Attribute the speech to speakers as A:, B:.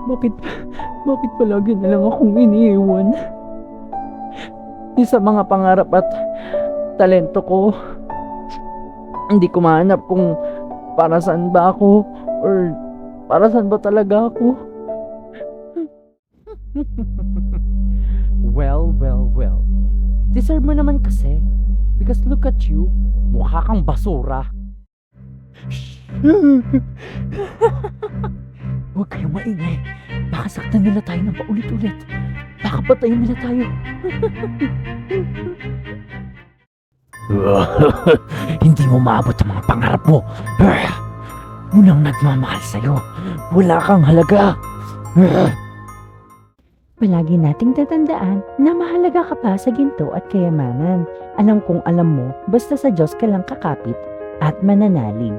A: Bakit, bakit palagi na lang akong iniiwan? Yung sa mga pangarap at talento ko, hindi ko mahanap kung para saan ba ako or para saan ba talaga ako. Well. Deserve mo naman kasi. Because look at you, mukha kang basura. Huwag kayong maingay. Baka saktan nila tayo ng paulit-ulit. Baka patayin nila tayo. Hindi mo maabot ang mga pangarap mo. Unang nagmamahal sa'yo. Wala kang halaga.
B: Palagi nating tatandaan na mahalaga ka pa sa ginto at kayamanan. Alam kong alam mo, basta sa Diyos ka lang kakapit at mananalig.